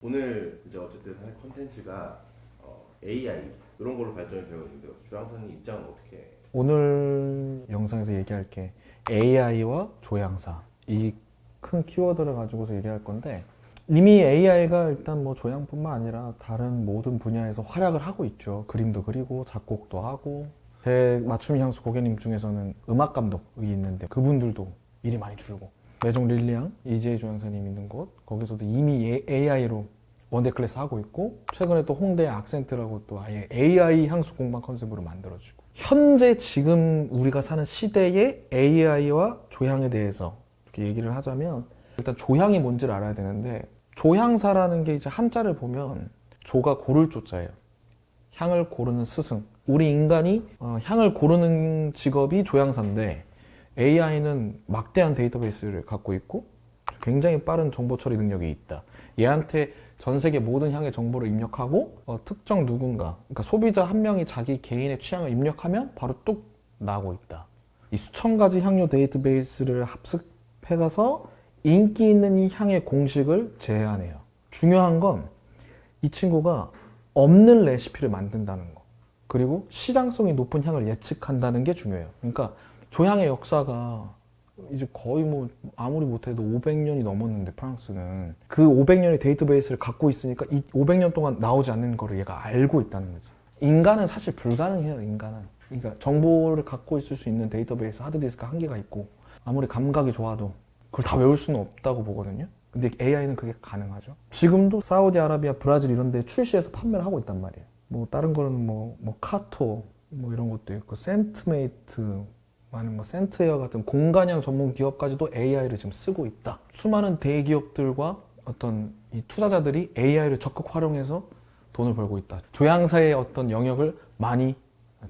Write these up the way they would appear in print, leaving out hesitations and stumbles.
오늘 이제 어쨌든 할 컨텐츠가 AI 이런 걸로 발전이 되어 있는데 조향사님 입장은 어떻게? 오늘 영상에서 얘기할 게 AI와 조향사 이 큰 키워드를 가지고서 얘기할 건데, 이미 AI가 일단 뭐 조향뿐만 아니라 다른 모든 분야에서 활약을 하고 있죠. 그림도 그리고 작곡도 하고. 제 맞춤 향수 고객님 중에서는 음악 감독이 있는데 그분들도 일이 많이 줄고, 매종 릴리앙 이재희 조향사님 있는 곳 거기서도 이미 AI로 원데이 클래스 하고 있고, 최근에 또 홍대 악센트라고 또 아예 AI 향수 공방 컨셉으로 만들어주고. 현재 지금 우리가 사는 시대의 AI와 조향에 대해서 이렇게 얘기를 하자면, 일단 조향이 뭔지를 알아야 되는데, 조향사라는 게 이제 한자를 보면 조가 고를 조자예요. 향을 고르는 스승. 우리 인간이 향을 고르는 직업이 조향사인데, AI는 막대한 데이터베이스를 갖고 있고 굉장히 빠른 정보 처리 능력이 있다. 얘한테 전 세계 모든 향의 정보를 입력하고 특정 누군가, 그러니까 소비자 한 명이 자기 개인의 취향을 입력하면 바로 뚝 나오고 있다. 이 수천 가지 향료 데이터베이스를 합습해가서 인기 있는 이 향의 공식을 제안해요. 중요한 건 이 친구가 없는 레시피를 만든다는 거, 그리고 시장성이 높은 향을 예측한다는 게 중요해요. 그러니까 조향의 역사가 이제 거의 뭐 아무리 못해도 500년이 넘었는데, 프랑스는 그 500년의 데이터베이스를 갖고 있으니까 이 500년 동안 나오지 않는 거를 얘가 알고 있다는 거지. 인간은 사실 불가능해요. 인간은, 그러니까 정보를 갖고 있을 수 있는 데이터베이스 하드디스크 한계가 있고, 아무리 감각이 좋아도 그걸 다 외울 수는 없다고 보거든요. 근데 AI는 그게 가능하죠. 지금도 사우디아라비아, 브라질 이런 데 출시해서 판매를 하고 있단 말이에요. 뭐 다른 거는 뭐 카토 뭐 이런 것도 있고, 센트메이트, 많은 뭐 센트에어 같은 공간향 전문 기업까지도 AI를 지금 쓰고 있다. 수많은 대기업들과 어떤 이 투자자들이 AI를 적극 활용해서 돈을 벌고 있다. 조향사의 어떤 영역을 많이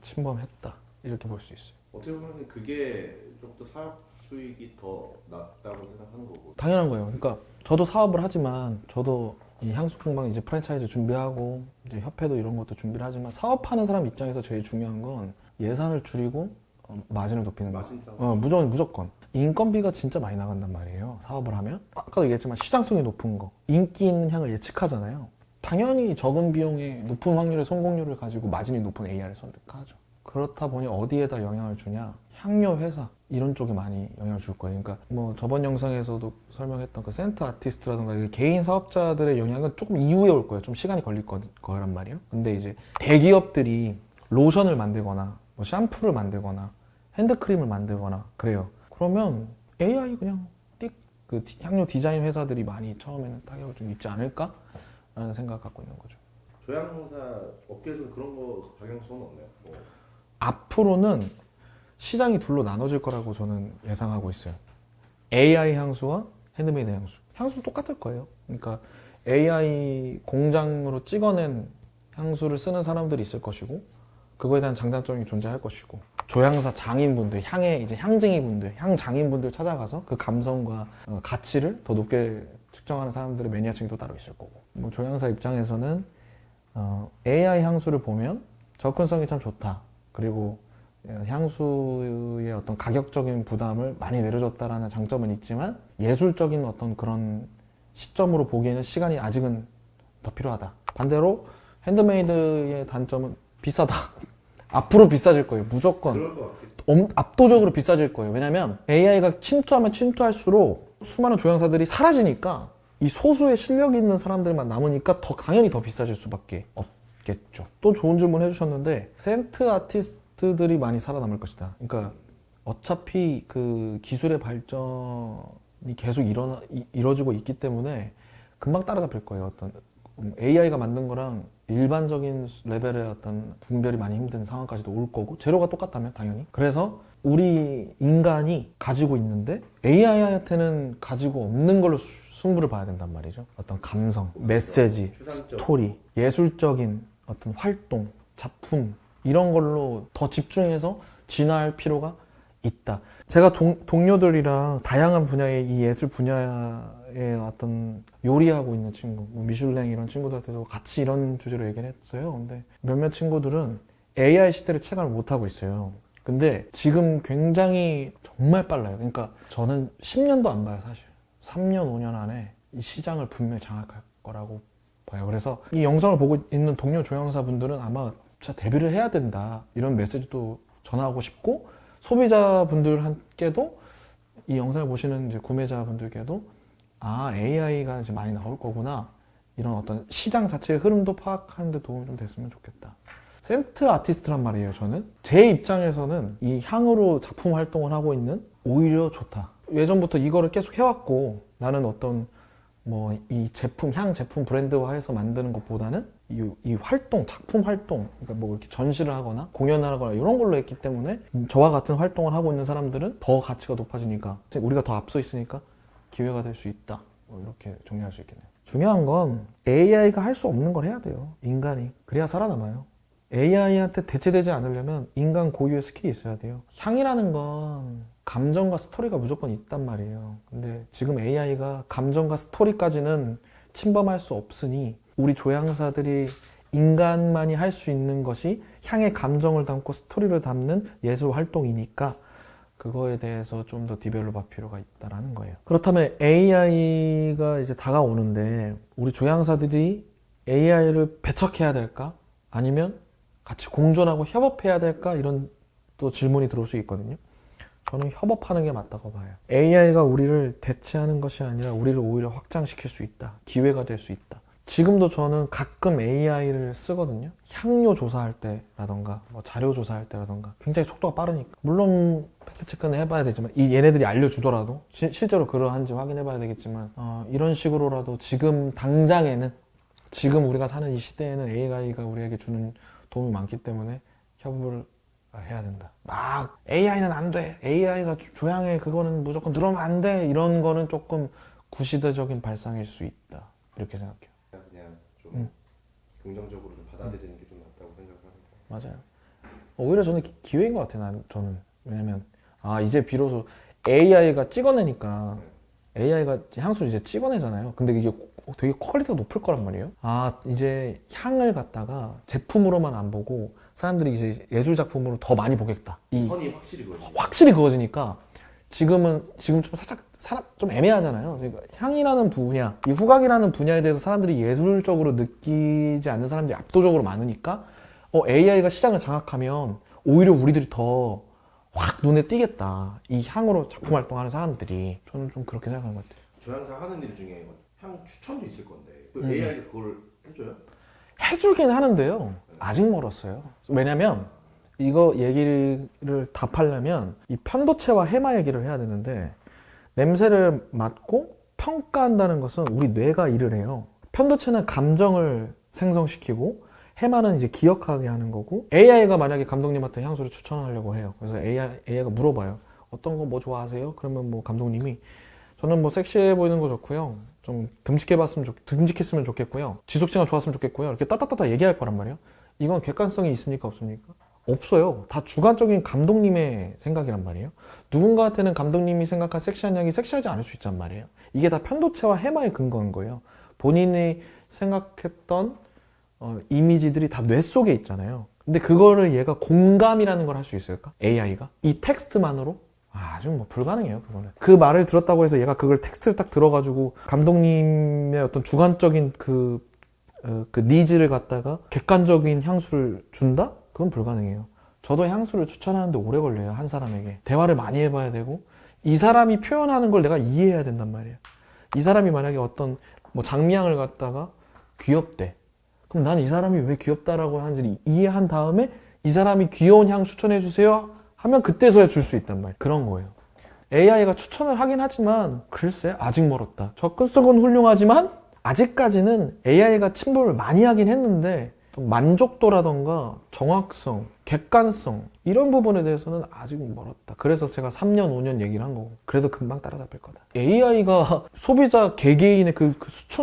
침범했다. 이렇게 볼 수 있어요. 어떻게 보면 그게 좀 더 사업 수익이 더 낮다고 생각하는 거고. 당연한 거예요. 그러니까 저도 사업을 하지만, 저도 이 향수 공방 이제 프랜차이즈 준비하고 이제 협회도 이런 것도 준비를 하지만, 사업하는 사람 입장에서 제일 중요한 건 예산을 줄이고 마진을 높이는 거. 무조건. 인건비가 진짜 많이 나간단 말이에요. 사업을 하면. 아까도 얘기했지만 시장성이 높은 거, 인기 있는 향을 예측하잖아요. 당연히 적은 비용에 높은 확률의 성공률을 가지고 마진이 높은 AI를 선택하죠. 그렇다 보니 어디에다 영향을 주냐? 향료 회사 이런 쪽에 많이 영향을 줄 거예요. 그러니까 뭐 저번 영상에서도 설명했던 그 센터 아티스트라든가 개인 사업자들의 영향은 조금 이후에 올 거예요. 좀 시간이 걸릴 거란 말이에요. 근데 이제 대기업들이 로션을 만들거나 뭐 샴푸를 만들거나 핸드크림을 만들거나 그래요. 그러면 AI 그냥 그 향료 디자인 회사들이 많이 처음에는 타격을 좀 입지 않을까? 라는 생각을 갖고 있는 거죠. 조향사 업계에서는 그런 거 방향성은 없나요? 뭐. 앞으로는 시장이 둘로 나눠질 거라고 저는 예상하고 있어요. AI 향수와 핸드메이드 향수. 향수는 똑같을 거예요. 그러니까 AI 공장으로 찍어낸 향수를 쓰는 사람들이 있을 것이고, 그거에 대한 장단점이 존재할 것이고, 조향사 장인분들, 향의 이제 향쟁이분들, 향장인분들 찾아가서 그 감성과 가치를 더 높게 측정하는 사람들의 매니아층이 또 따로 있을 거고. 뭐 조향사 입장에서는 AI 향수를 보면 접근성이 참 좋다. 그리고 향수의 어떤 가격적인 부담을 많이 내려줬다라는 장점은 있지만, 예술적인 어떤 그런 시점으로 보기에는 시간이 아직은 더 필요하다. 반대로 핸드메이드의 단점은 비싸다. 앞으로 비싸질 거예요. 무조건. 압도적으로 비싸질 거예요. 왜냐면 AI가 침투하면 침투할수록 수많은 조향사들이 사라지니까 이 소수의 실력 있는 사람들만 남으니까 당연히 더 비싸질 수밖에 없겠죠. 또 좋은 질문 해주셨는데, 센트 아티스트들이 많이 살아남을 것이다. 그러니까 어차피 그 기술의 발전이 계속 이루어지고 있기 때문에 금방 따라잡힐 거예요. 어떤 AI가 만든 거랑 일반적인 레벨의 어떤 분별이 많이 힘든 상황까지도 올 거고, 재료가 똑같다면 당연히. 그래서 우리 인간이 가지고 있는데 AI한테는 가지고 없는 걸로 승부를 봐야 된단 말이죠. 어떤 감성, 메시지, 스토리, 예술적인 어떤 활동, 작품, 이런 걸로 더 집중해서 진화할 필요가 있다. 제가 동료들이랑 다양한 분야의 이 예술 분야에 어떤 요리하고 있는 친구, 뭐 미슐랭 이런 친구들한테도 같이 이런 주제로 얘기를 했어요. 근데 몇몇 친구들은 AI 시대를 체감을 못하고 있어요. 근데 지금 굉장히 정말 빨라요. 그러니까 저는 10년도 안 봐요, 사실. 3년, 5년 안에 이 시장을 분명히 장악할 거라고 봐요. 그래서 이 영상을 보고 있는 동료 조향사분들은 아마 진짜 데뷔를 해야 된다 이런 메시지도 전하고 싶고, 소비자분들께도 이 영상을 보시는 이제 구매자분들께도 아, AI가 이제 많이 나올 거구나, 이런 어떤 시장 자체의 흐름도 파악하는 데 도움이 좀 됐으면 좋겠다. 센트 아티스트란 말이에요. 저는 제 입장에서는 이 향으로 작품 활동을 하고 있는 오히려 좋다. 예전부터 이거를 계속 해왔고, 나는 어떤 뭐 이 제품, 향 제품 브랜드화해서 만드는 것보다는 이 활동, 작품 활동, 그러니까 뭐 이렇게 전시를 하거나 공연을 하거나 이런 걸로 했기 때문에 저와 같은 활동을 하고 있는 사람들은 더 가치가 높아지니까, 우리가 더 앞서 있으니까 기회가 될 수 있다. 이렇게 정리할 수 있겠네요. 중요한 건 AI가 할 수 없는 걸 해야 돼요. 인간이. 그래야 살아남아요. AI한테 대체되지 않으려면 인간 고유의 스킬이 있어야 돼요. 향이라는 건 감정과 스토리가 무조건 있단 말이에요. 근데 지금 AI가 감정과 스토리까지는 침범할 수 없으니, 우리 조향사들이 인간만이 할 수 있는 것이 향의 감정을 담고 스토리를 담는 예술 활동이니까 그거에 대해서 좀 더 디벨롭할 필요가 있다라는 거예요. 그렇다면 AI가 이제 다가오는데 우리 조향사들이 AI를 배척해야 될까? 아니면 같이 공존하고 협업해야 될까? 이런 또 질문이 들어올 수 있거든요. 저는 협업하는 게 맞다고 봐요. AI가 우리를 대체하는 것이 아니라 우리를 오히려 확장시킬 수 있다. 기회가 될 수 있다. 지금도 저는 가끔 AI를 쓰거든요. 향료 조사할 때라던가 뭐 자료 조사할 때라던가 굉장히 속도가 빠르니까, 물론 팩트체크는 해봐야 되지만, 얘네들이 알려주더라도 실제로 그러한지 확인해봐야 되겠지만, 이런 식으로라도 지금 당장에는, 지금 우리가 사는 이 시대에는 AI가 우리에게 주는 도움이 많기 때문에 협업을 해야 된다. 막 AI는 안 돼, AI가 조향해, 그거는 무조건 들어오면 안 돼, 이런 거는 조금 구시대적인 발상일 수 있다, 이렇게 생각해요. 그냥 좀 긍정적으로 좀 받아들이는 게 좀 낫다고 생각합니다. 맞아요. 오히려 저는 기회인 것 같아요. 저는. 왜냐면 이제 비로소 AI가 찍어내니까, AI가 향수를 이제 찍어내잖아요. 근데 이게 되게 퀄리티가 높을 거란 말이에요. 이제 향을 갖다가 제품으로만 안 보고 사람들이 이제 예술 작품으로 더 많이 보겠다. 선이 확실히 그어지니까 지금 좀 살짝 좀 애매하잖아요. 그러니까 향이라는 분야, 이 후각이라는 분야에 대해서 사람들이 예술적으로 느끼지 않는 사람들이 압도적으로 많으니까 AI가 시장을 장악하면 오히려 우리들이 더 확 눈에 띄겠다. 이 향으로 작품 활동하는 사람들이. 저는 좀 그렇게 생각하는 것 같아요. 조향사 하는 일 중에 향 추천도 있을 건데 AI가 그걸 해줘요? 해주긴 하는데요. 아직 멀었어요. 왜냐면 이거 얘기를 답하려면 이 편도체와 해마 얘기를 해야 되는데, 냄새를 맡고 평가한다는 것은 우리 뇌가 일을 해요. 편도체는 감정을 생성시키고 해마는 이제 기억하게 하는 거고, AI가 만약에 감독님한테 향수를 추천하려고 해요. 그래서 AI가 물어봐요. 어떤 거 뭐 좋아하세요? 그러면 뭐 감독님이 저는 뭐 섹시해 보이는 거 좋고요. 좀 듬직했으면 좋겠고요. 지속시간 좋았으면 좋겠고요. 이렇게 따따따따 얘기할 거란 말이에요. 이건 객관성이 있습니까? 없습니까? 없어요. 다 주관적인 감독님의 생각이란 말이에요. 누군가한테는 감독님이 생각한 섹시한 향이 섹시하지 않을 수 있단 말이에요. 이게 다 편도체와 해마에 근거한 거예요. 본인이 생각했던 이미지들이 다 뇌 속에 있잖아요. 근데 그거를 얘가 공감이라는 걸 할 수 있을까? AI가? 이 텍스트만으로? 아주 뭐 불가능해요, 그거는. 그 말을 들었다고 해서 얘가 그걸 텍스트를 딱 들어가지고 감독님의 어떤 주관적인 그 니즈를 갖다가 객관적인 향수를 준다? 그건 불가능해요. 저도 향수를 추천하는데 오래 걸려요, 한 사람에게. 대화를 많이 해봐야 되고, 이 사람이 표현하는 걸 내가 이해해야 된단 말이에요. 이 사람이 만약에 어떤 뭐 장미향을 갖다가 귀엽대. 그럼 난 이 사람이 왜 귀엽다라고 하는지 이해한 다음에 이 사람이 귀여운 향 추천해주세요 하면 그때서야 줄 수 있단 말이에요. 그런 거예요. AI가 추천을 하긴 하지만 글쎄 아직 멀었다. 접근성은 훌륭하지만 아직까지는 AI가 침범을 많이 하긴 했는데 만족도라던가 정확성, 객관성 이런 부분에 대해서는 아직 멀었다. 그래서 제가 3년, 5년 얘기를 한 거고, 그래도 금방 따라잡힐 거다. AI가 소비자 개개인의 그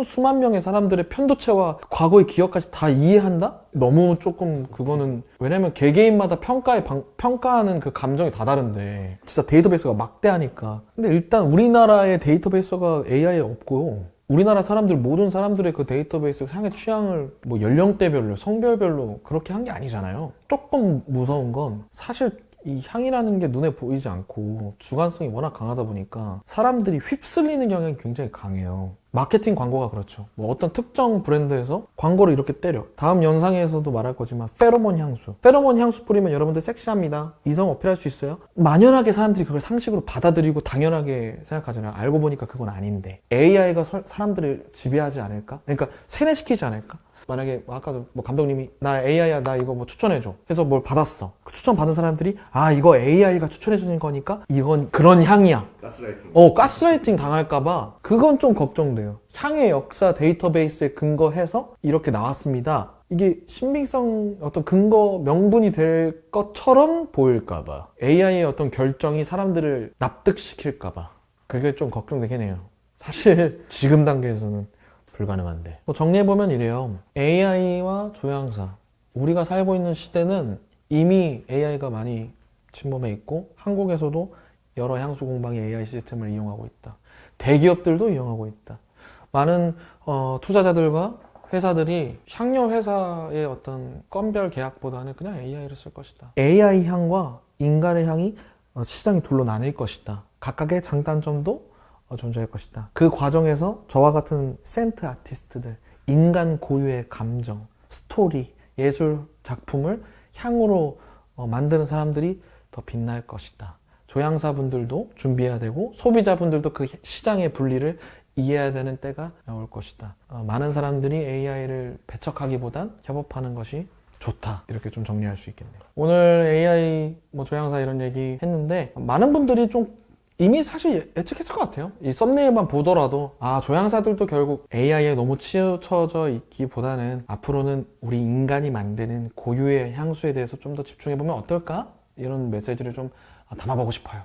수만 명의 사람들의 편도체와 과거의 기억까지 다 이해한다? 너무 조금 그거는, 왜냐면 개개인마다 평가하는 그 감정이 다 다른데 진짜 데이터베이스가 막대하니까. 근데 일단 우리나라의 데이터베이스가 AI에 없고요. 우리나라 모든 사람들의 그 데이터베이스 향의 취향을 뭐 연령대별로, 성별별로 그렇게 한 게 아니잖아요. 조금 무서운 건 사실 이 향이라는 게 눈에 보이지 않고 주관성이 워낙 강하다 보니까 사람들이 휩쓸리는 경향이 굉장히 강해요. 마케팅 광고가 그렇죠. 뭐 어떤 특정 브랜드에서 광고를 이렇게 때려. 다음 영상에서도 말할 거지만 페로몬 향수. 페로몬 향수 뿌리면 여러분들 섹시합니다. 이성 어필할 수 있어요? 만연하게 사람들이 그걸 상식으로 받아들이고 당연하게 생각하잖아요. 알고 보니까 그건 아닌데. AI가 사람들을 지배하지 않을까? 그러니까 세뇌시키지 않을까? 만약에 아까도 뭐 감독님이 나 AI야 나 이거 뭐 추천해줘 해서 뭘 받았어. 그 추천 받은 사람들이 아 이거 AI가 추천해주는 거니까 이건 그런 향이야. 가스라이팅. 가스라이팅 당할까봐 그건 좀 걱정돼요. 향의 역사 데이터베이스에 근거해서 이렇게 나왔습니다. 이게 신빙성 어떤 근거 명분이 될 것처럼 보일까봐 AI의 어떤 결정이 사람들을 납득시킬까봐 그게 좀 걱정되긴 해요. 사실 지금 단계에서는 불가능한데. 정리해보면 이래요. AI와 조향사. 우리가 살고 있는 시대는 이미 AI가 많이 침범해 있고 한국에서도 여러 향수 공방이 AI 시스템을 이용하고 있다. 대기업들도 이용하고 있다. 많은 투자자들과 회사들이 향료 회사의 어떤 건별 계약보다는 그냥 AI를 쓸 것이다. AI 향과 인간의 향이 시장이 둘로 나뉠 것이다. 각각의 장단점도 존재할 것이다. 그 과정에서 저와 같은 센트 아티스트들, 인간 고유의 감정, 스토리, 예술 작품을 향으로 만드는 사람들이 더 빛날 것이다. 조향사분들도 준비해야 되고 소비자분들도 그 시장의 분리를 이해해야 되는 때가 올 것이다. 많은 사람들이 AI를 배척하기보단 협업하는 것이 좋다. 이렇게 좀 정리할 수 있겠네요. 오늘 AI 조향사 이런 얘기 했는데 많은 분들이 좀 이미 사실 예측했을 것 같아요. 이 썸네일만 보더라도 조향사들도 결국 AI에 너무 치우쳐져 있기보다는 앞으로는 우리 인간이 만드는 고유의 향수에 대해서 좀 더 집중해보면 어떨까? 이런 메시지를 좀 담아보고 싶어요.